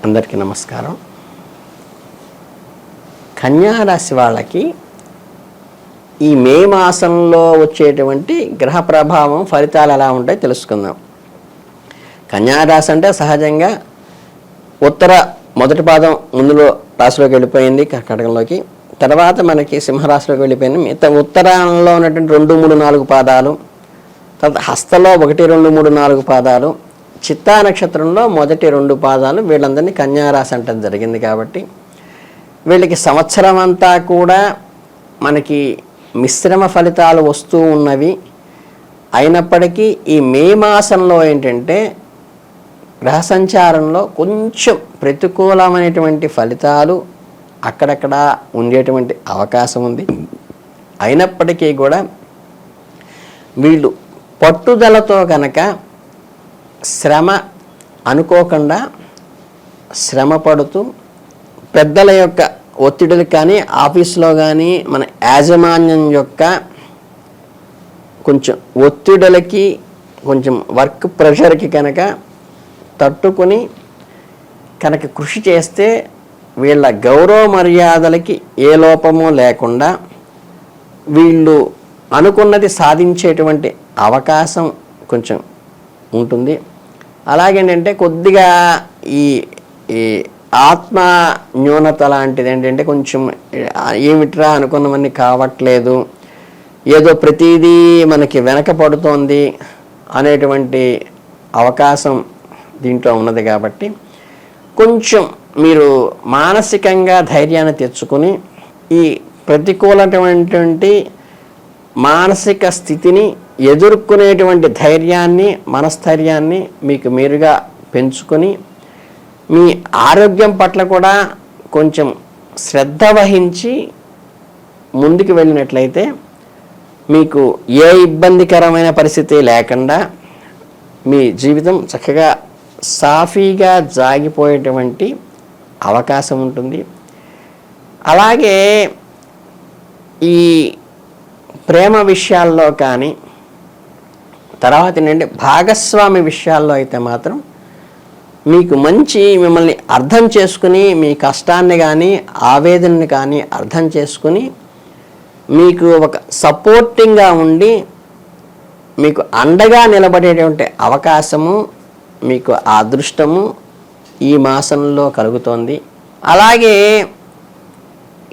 అందరికీ నమస్కారం. కన్యా రాశి వాళ్ళకి ఈ మే మాసంలో వచ్చేటువంటి గ్రహ ప్రభావం ఫలితాలు ఎలా ఉంటాయో తెలుసుకుందాం. కన్యా రాశి అంటే సహజంగా ఉత్తర మొదటి పాదం ముందులో రాశిలోకి వెళ్ళిపోయింది, కర్కాటకంలోకి. తర్వాత మనకి సింహరాశిలోకి వెళ్ళిపోయింది. మిగతా ఉత్తరాల్లో ఉన్నటువంటి 2, 3, 4 పాదాలు, తర్వాత హస్తలో 1, 2, 3, 4 పాదాలు, చిత్తా నక్షత్రంలో మొదటి 2 పాదాలు, వీళ్ళందరినీ కన్యారాశి అంటే జరిగింది. కాబట్టి వీళ్ళకి సంవత్సరం అంతా కూడా మనకి మిశ్రమ ఫలితాలు వస్తూ ఉన్నవి. అయినప్పటికీ ఈ మే మాసంలో ఏంటంటే గ్రహ సంచారంలో కొంచెం ప్రతికూలమైనటువంటి ఫలితాలు అక్కడక్కడ ఉండేటువంటి అవకాశం ఉంది. అయినప్పటికీ కూడా వీళ్ళు పట్టుదలతో కనుక శ్రమ అనుకోకుండా శ్రమ పడుతూ పెద్దల యొక్క ఒత్తిడులు కానీ, ఆఫీస్లో కానీ మన యాజమాన్యం యొక్క కొంచెం ఒత్తిడులకి, కొంచెం వర్క్ ప్రెషర్కి కనుక తట్టుకొని కనుక కృషి చేస్తే వీళ్ళ గౌరవ మర్యాదలకి ఏ లోపము లేకుండా వీళ్ళు అనుకున్నది సాధించేటువంటి అవకాశం కొంచెం ఉంటుంది. అలాగేంటంటే కొద్దిగా ఈ ఆత్మ న్యూనత లాంటిది ఏంటంటే కొంచెం ఏమిట్రా అనుకున్నవన్నీ కావట్లేదు, ఏదో ప్రతిదీ మనకి వెనకపడుతోంది అనేటువంటి అవకాశం దీంట్లో ఉన్నది. కాబట్టి కొంచెం మీరు మానసికంగా ధైర్యాన్ని తెచ్చుకొని ఈ ప్రతికూలమైనటువంటి మానసిక స్థితిని ఎదుర్కొనేటువంటి ధైర్యాన్ని, మనస్థైర్యాన్ని మీకు మీరుగా పెంచుకొని మీ ఆరోగ్యం పట్ల కూడా కొంచెం శ్రద్ధ వహించి ముందుకు వెళ్ళినట్లయితే మీకు ఏ ఇబ్బందికరమైన పరిస్థితి లేకుండా మీ జీవితం చక్కగా సాఫీగా జాగిపోయేటువంటి అవకాశం ఉంటుంది. అలాగే ఈ ప్రేమ విషయాల్లో కానీ, తర్వాత ఏంటంటే భాగస్వామి విషయాల్లో అయితే మాత్రం మీకు మంచి మిమ్మల్ని అర్థం చేసుకుని, మీ కష్టాన్ని కానీ ఆవేదనని కానీ అర్థం చేసుకుని మీకు ఒక సపోర్టింగ్గా ఉండి మీకు అండగా నిలబడేటువంటి అవకాశము, మీకు ఆ అదృష్టము ఈ మాసంలో కలుగుతోంది. అలాగే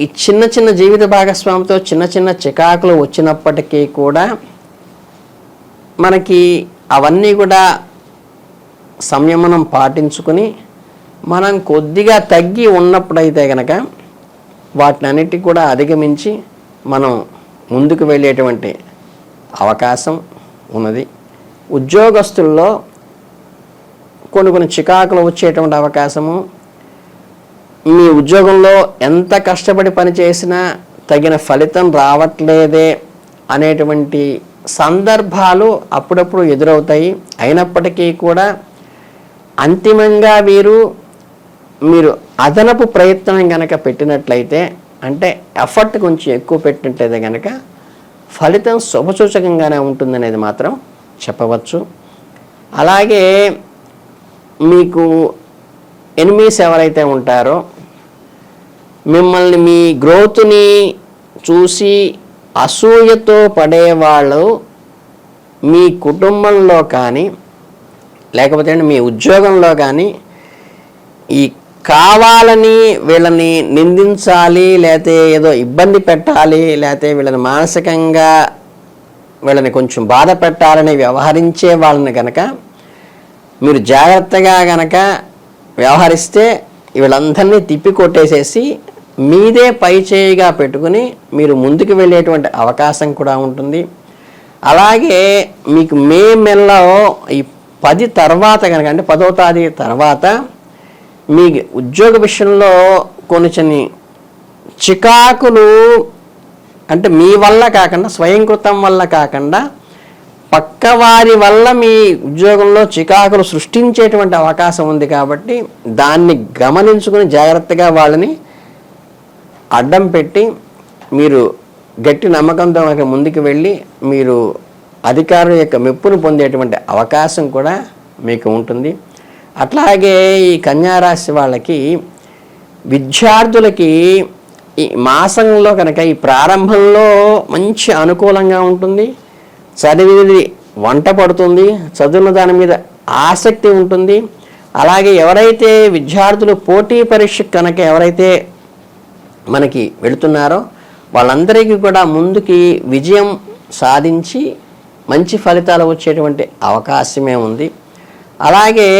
ఈ చిన్న చిన్న జీవిత భాగస్వామితో చిన్న చిన్న చికాకులు వచ్చినప్పటికీ కూడా మనకి అవన్నీ కూడా సంయమనం పాటించుకుని మనం కొద్దిగా తగ్గి ఉన్నప్పుడైతే కనుక వాటినన్నిటికీ కూడా అధిగమించి మనం ముందుకు వెళ్ళేటువంటి అవకాశం ఉన్నది. ఉద్యోగస్తుల్లో కొన్ని చికాకులు వచ్చేటువంటి అవకాశము, మీ ఉద్యోగంలో ఎంత కష్టపడి పనిచేసినా తగిన ఫలితం రావట్లేదే అనేటువంటి సందర్భాలు అప్పుడప్పుడు ఎదురవుతాయి. అయినప్పటికీ కూడా అంతిమంగా మీరు అదనపు ప్రయత్నం కనుక పెట్టినట్లయితే, అంటే ఎఫర్ట్ కొంచెం ఎక్కువ పెట్టినట్లయితే కనుక ఫలితం శుభసూచకంగానే ఉంటుందనేది మాత్రం చెప్పవచ్చు. అలాగే మీకు ఎనిమీస్ ఎవరైతే ఉంటారో మిమ్మల్ని మీ గ్రోత్ని చూసి అసూయతో పడేవాళ్ళు మీ కుటుంబంలో కానీ, లేకపోతే మీ ఉద్యోగంలో కానీ ఈ కావాలని వీళ్ళని నిందించాలి, లేకపోతే ఏదో ఇబ్బంది పెట్టాలి, లేకపోతే వీళ్ళని మానసికంగా వీళ్ళని కొంచెం బాధ పెట్టాలని వ్యవహరించే వాళ్ళని కనుక మీరు జాగ్రత్తగా కనుక వ్యవహరిస్తే వీళ్ళందరినీ తిప్పి కొట్టేసేసి మీదే పై చేయిగా పెట్టుకుని మీరు ముందుకు వెళ్ళేటువంటి అవకాశం కూడా ఉంటుంది. అలాగే మీకు మే నెలలో ఈ 10 తర్వాత కనుక, అంటే 10వ తేదీ తర్వాత మీ ఉద్యోగ విషయంలో కొన్ని చికాకులు, అంటే మీ వల్ల కాకుండా, స్వయంకృతం వల్ల కాకుండా పక్కవారి వల్ల మీ ఉద్యోగంలో చికాకులు సృష్టించేటువంటి అవకాశం ఉంది. కాబట్టి దాన్ని గమనించుకుని జాగ్రత్తగా వాళ్ళని అడ్డం పెట్టి మీరు గట్టి నమ్మకంతో ముందుకు వెళ్ళి మీరు అధికారుల యొక్క మెప్పును పొందేటువంటి అవకాశం కూడా మీకు ఉంటుంది. అట్లాగే ఈ కన్యారాశి వాళ్ళకి విద్యార్థులకి ఈ మాసంలో కనుక ఈ ప్రారంభంలో మంచి అనుకూలంగా ఉంటుంది, చదివేది వంట పడుతుంది, చదువుల దాని మీద ఆసక్తి ఉంటుంది. అలాగే ఎవరైతే విద్యార్థులు పోటీ పరీక్ష కనుక ఎవరైతే మనకి వెళుతున్నారో వాళ్ళందరికీ కూడా ముందుకి విజయం సాధించి మంచి ఫలితాలు వచ్చేటువంటి అవకాశమే ఉంది. అలాగే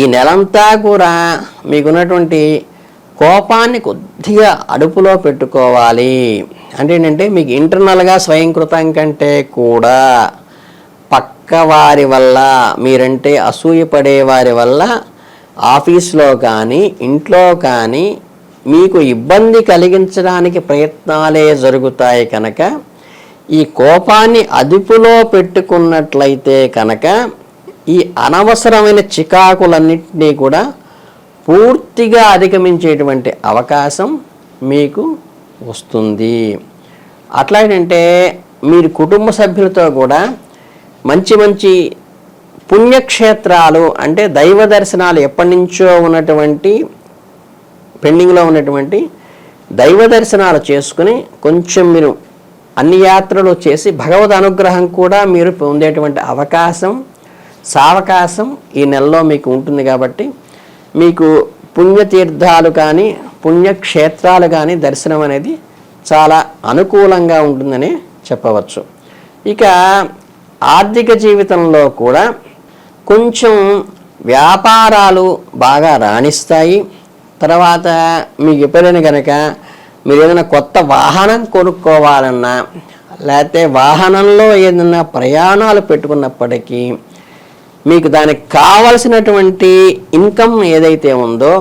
ఈ నెలంతా కూడా మీకున్నటువంటి కోపాన్ని కొద్దిగా అదుపులో పెట్టుకోవాలి. అంటే ఏంటంటే మీకు ఇంటర్నల్గా స్వయంకృతం కంటే కూడా పక్క వారి వల్ల, మీరంటే అసూయపడే వారి వల్ల ఆఫీస్లో కానీ ఇంట్లో కానీ మీకు ఇబ్బంది కలిగించడానికి ప్రయత్నాలే జరుగుతాయి. కనుక ఈ కోపాన్ని అదుపులో పెట్టుకున్నట్లయితే కనుక ఈ అనవసరమైన చికాకులన్నింటినీ కూడా పూర్తిగా అధిగమించేటువంటి అవకాశం మీకు వస్తుంది. అట్లాగంటే మీరు కుటుంబ సభ్యులతో కూడా మంచి మంచి పుణ్యక్షేత్రాలు అంటే దైవ దర్శనాలు ఎప్పటి నుంచో ఉన్నటువంటి పెండింగ్లో ఉన్నటువంటి దైవ దర్శనాలు చేసుకుని కొంచెం మీరు అన్ని యాత్రలు చేసి భగవద్ అనుగ్రహం కూడా మీరు పొందేటువంటి సావకాశం ఈ నెలలో మీకు ఉంటుంది. కాబట్టి మీకు పుణ్యతీర్థాలు కానీ పుణ్యక్షేత్రాలు కానీ దర్శనం అనేది చాలా అనుకూలంగా ఉంటుందని చెప్పవచ్చు. ఇక ఆర్థిక జీవితంలో కూడా కొంచెం వ్యాపారాలు బాగా రాణిస్తాయి. తర్వాత మీకు ఎప్పుడైనా కనుక మీరు ఏదైనా కొత్త వాహనం కొనుక్కోవాలన్నా లేకపోతే వాహనంలో ఏదైనా ప్రయాణాలు పెట్టుకున్నప్పటికీ మీకు దానికి కావలసినటువంటి ఇన్కమ్ ఏదైతే ఉందో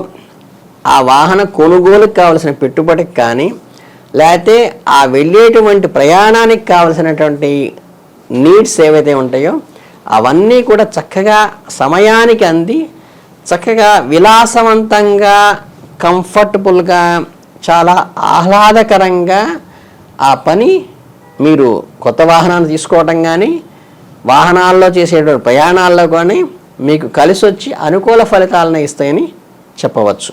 ఆ వాహన కొనుగోలుకి కావలసిన పెట్టుబడికి కానీ లేకపోతే ఆ వెళ్ళేటువంటి ప్రయాణానికి కావలసినటువంటి నీడ్స్ ఏవైతే ఉంటాయో అవన్నీ కూడా చక్కగా సమయానికి అంది చక్కగా విలాసవంతంగా కంఫర్టబుల్గా చాలా ఆహ్లాదకరంగా ఆ పని మీరు కొత్త వాహనాన్ని తీసుకోవటం కానీ వాహనాల్లో చేసేటువంటి ప్రయాణాల్లో కానీ మీకు కలిసి వచ్చి అనుకూల ఫలితాలను ఇస్తాయని చెప్పవచ్చు.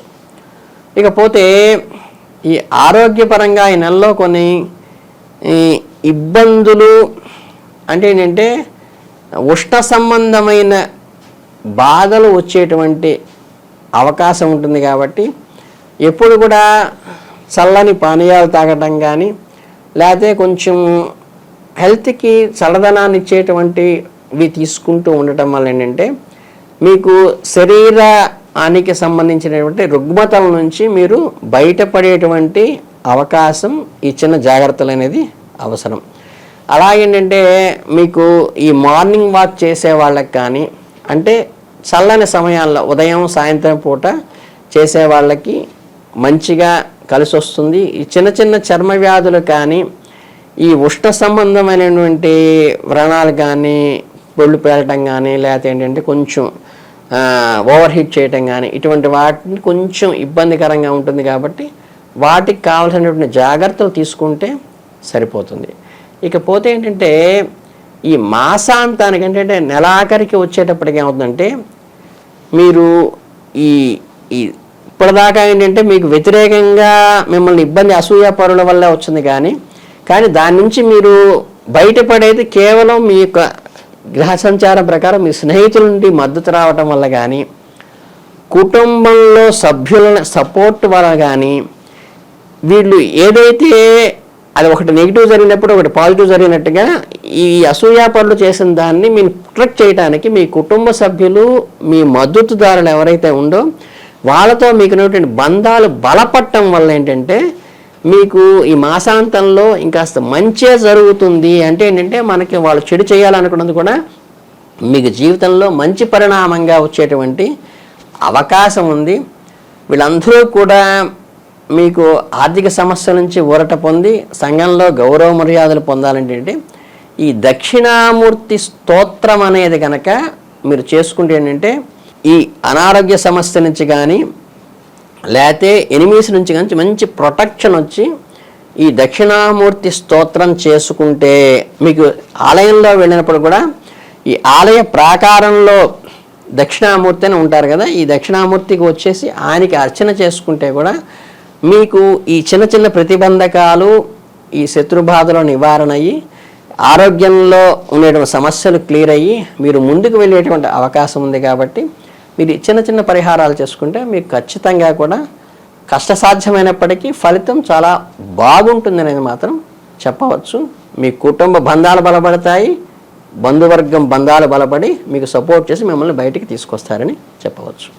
ఇకపోతే ఈ ఆరోగ్యపరంగా ఈ నెలలో కొన్ని ఇబ్బందులు అంటే ఏంటంటే ఉష్ణ సంబంధమైన బాధలు వచ్చేటువంటి అవకాశం ఉంటుంది. కాబట్టి ఎప్పుడు కూడా చల్లని పానీయాలు తాగటం కానీ లేకపోతే కొంచెం హెల్త్కి చల్లదనాన్ని ఇచ్చేటువంటివి తీసుకుంటూ ఉండటం వల్ల ఏంటంటే మీకు శరీరానికి సంబంధించినటువంటి రుగ్మతల నుంచి మీరు బయటపడేటువంటి అవకాశం ఈ చిన్న జాగ్రత్తలు అనేది అవసరం. అలాగేంటంటే మీకు ఈ మార్నింగ్ వాక్ చేసే వాళ్ళకి కానీ అంటే చల్లని సమయాల్లో ఉదయం సాయంత్రం పూట చేసే వాళ్ళకి మంచిగా కలిసి వస్తుంది. ఈ చిన్న చిన్న చర్మ వ్యాధులు కానీ ఈ ఉష్ణ సంబంధమైనటువంటి వ్రణాలు కానీ పొళ్ళు పేలటం కానీ లేకపోతే ఏంటంటే కొంచెం ఓవర్ హీట్ చేయటం కానీ ఇటువంటి వాటిని కొంచెం ఇబ్బందికరంగా ఉంటుంది. కాబట్టి వాటికి కావాల్సినటువంటి జాగ్రత్తలు తీసుకుంటే సరిపోతుంది. ఇకపోతే ఏంటంటే ఈ మాసాంతానికి ఏంటంటే నెలాఖరికి వచ్చేటప్పటికి ఏమవుతుందంటే మీరు ఈ ఇప్పటిదాకా ఏంటంటే మీకు వ్యతిరేకంగా మిమ్మల్ని ఇబ్బంది అసూయాపరుల వల్ల వచ్చింది కానీ దాని నుంచి మీరు బయటపడేది కేవలం మీ యొక్క గ్రహ సంచారం ప్రకారం మీ స్నేహితుల నుండి మద్దతు రావటం వల్ల కానీ కుటుంబంలో సభ్యుల సపోర్ట్ వల్ల కానీ వీళ్ళు ఏదైతే అది ఒకటి నెగిటివ్ జరిగినప్పుడు ఒకటి పాజిటివ్ జరిగినట్టుగా ఈ అసూయాపరులు చేసిన దాన్ని మీరు ప్రొటెక్ట్ చేయడానికి మీ కుటుంబ సభ్యులు మీ మద్దతుదారులు ఎవరైతే ఉందో వాళ్ళతో మీకున్నటువంటి బంధాలు బలపడటం వల్ల ఏంటంటే మీకు ఈ మాసాంతంలో ఇంకాస్త మంచే జరుగుతుంది. అంటే ఏంటంటే మనకి వాళ్ళు చెడు చేయాలనుకున్నది కూడా మీకు జీవితంలో మంచి పరిణామంగా వచ్చేటువంటి అవకాశం ఉంది. వీళ్ళందరూ కూడా మీకు ఆర్థిక సమస్యల నుంచి ఊరట పొంది సంఘంలో గౌరవ మర్యాదలు పొందాలంటే ఈ దక్షిణామూర్తి స్తోత్రం అనేది కనుక మీరు చేసుకుంటే ఏంటంటే ఈ అనారోగ్య సమస్య నుంచి కానీ లేకపోతే ఎనిమీస్ నుంచి కానీ మంచి ప్రొటెక్షన్ వచ్చి ఈ దక్షిణామూర్తి స్తోత్రం చేసుకుంటే మీకు ఆలయంలో వెళ్ళినప్పుడు కూడా ఈ ఆలయ ప్రాకారంలో దక్షిణామూర్తి అని ఉంటారు కదా, ఈ దక్షిణామూర్తికి వచ్చేసి ఆయనకి అర్చన చేసుకుంటే కూడా మీకు ఈ చిన్న చిన్న ప్రతిబంధకాలు, ఈ శత్రుబాధలో నివారణ అయ్యి ఆరోగ్యంలో ఉండేటువంటి సమస్యలు క్లియర్ అయ్యి మీరు ముందుకు వెళ్ళేటువంటి అవకాశం ఉంది. కాబట్టి మీరు చిన్న చిన్న పరిహారాలు చేసుకుంటే మీకు ఖచ్చితంగా కూడా కష్టసాధ్యమైనప్పటికీ ఫలితం చాలా బాగుంటుంది అనేది మాత్రం చెప్పవచ్చు. మీ కుటుంబ బంధాలు బలపడతాయి, బంధువర్గం బంధాలు బలపడి మీకు సపోర్ట్ చేసి మిమ్మల్ని బయటికి తీసుకొస్తారని చెప్పవచ్చు.